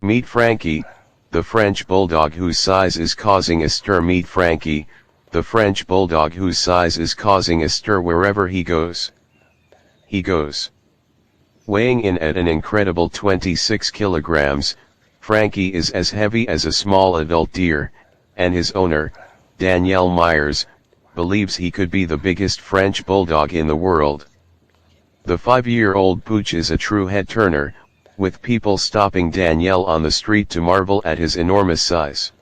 Meet Frankie, the French bulldog whose size is causing a stir. Meet Frankie, the French bulldog whose size is causing a stir wherever he goes. He goes. Weighing in at an incredible 26 kilograms, Frankie is as heavy as a small adult deer, and his owner, Danielle Myers, believes he could be the biggest French bulldog in the world. The 5-year-old pooch is a true head-turner, with people stopping Danielle on the street to marvel at his enormous size.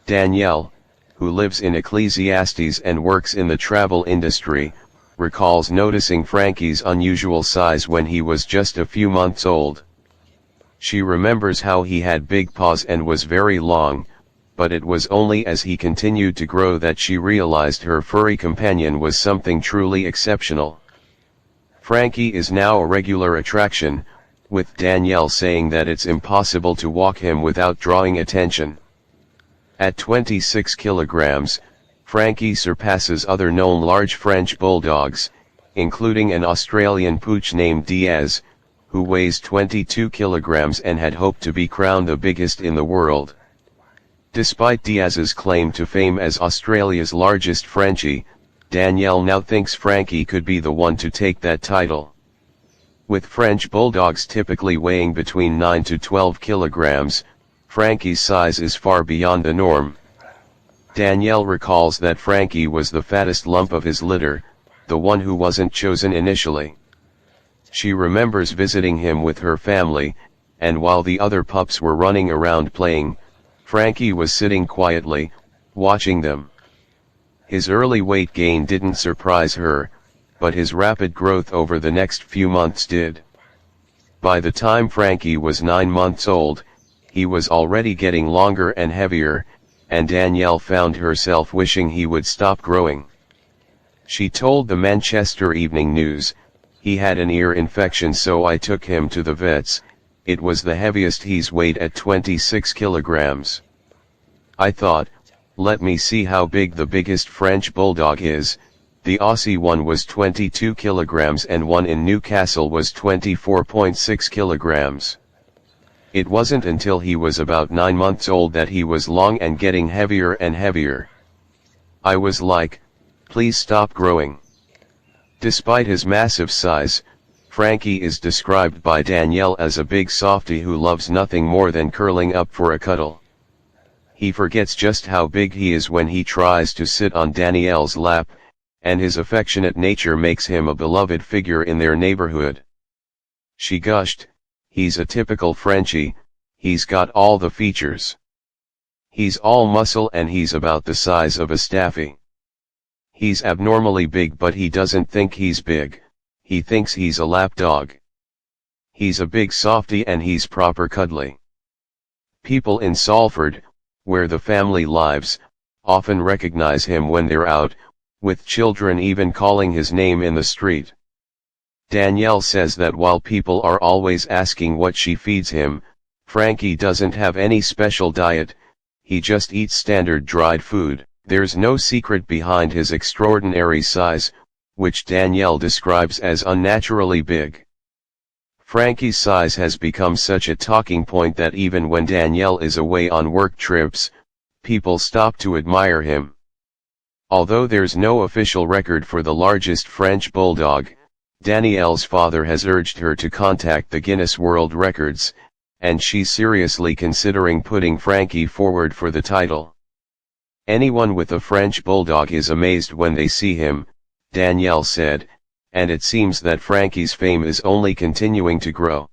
Danielle, who lives in Ecclesiastes and works in the travel industry, recalls noticing Frankie's unusual size when he was just a few months old. She remembers how he had big paws and was very long, but it was only as he continued to grow that she realized her furry companion was something truly exceptional. Frankie is now a regular attraction, with Danielle saying that it's impossible to walk him without drawing attention. At 26 kilograms, Frankie surpasses other known large French bulldogs, including an Australian pooch named Diaz, who weighs 22 kilograms and had hoped to be crowned the biggest in the world. Despite Diaz's claim to fame as Australia's largest Frenchie, Danielle now thinks Frankie could be the one to take that title. With French bulldogs typically weighing between 9 to 12 kilograms, Frankie's size is far beyond the norm. Danielle recalls that Frankie was the fattest lump of his litter, the one who wasn't chosen initially. She remembers visiting him with her family, and while the other pups were running around playing, Frankie was sitting quietly, watching them. His early weight gain didn't surprise her, but his rapid growth over the next few months did. By the time Frankie was 9 months old, he was already getting longer and heavier, and Danielle found herself wishing he would stop growing. She told the Manchester Evening News, "He had an ear infection, so I took him to the vets. It was the heaviest he's weighed at 26 kilograms. I thought, let me see how big the biggest French bulldog is." The Aussie one was 22 kilograms and one in Newcastle was 24.6 kilograms. It wasn't until he was about 9 months old that he was long and getting heavier and heavier. I was like, please stop growing. Despite his massive size, Frankie is described by Danielle as a big softie who loves nothing more than curling up for a cuddle. He forgets just how big he is when he tries to sit on Danielle's lap, and his affectionate nature makes him a beloved figure in their neighborhood. She gushed, "He's a typical Frenchie, he's got all the features. He's all muscle and he's about the size of a staffy. He's abnormally big, but he doesn't think he's big, he thinks he's a lapdog. He's a big softie and he's proper cuddly." People in Salford, where the family lives, often recognize him when they're out, with children even calling his name in the street. Danielle says that while people are always asking what she feeds him, Frankie doesn't have any special diet, he just eats standard dried food. There's no secret behind his extraordinary size, which Danielle describes as unnaturally big. Frankie's size has become such a talking point that even when Danielle is away on work trips, people stop to admire him. Although there's no official record for the largest French bulldog, Danielle's father has urged her to contact the Guinness World Records, and she's seriously considering putting Frankie forward for the title. "Anyone with a French bulldog is amazed when they see him," Danielle said, and it seems that Frankie's fame is only continuing to grow.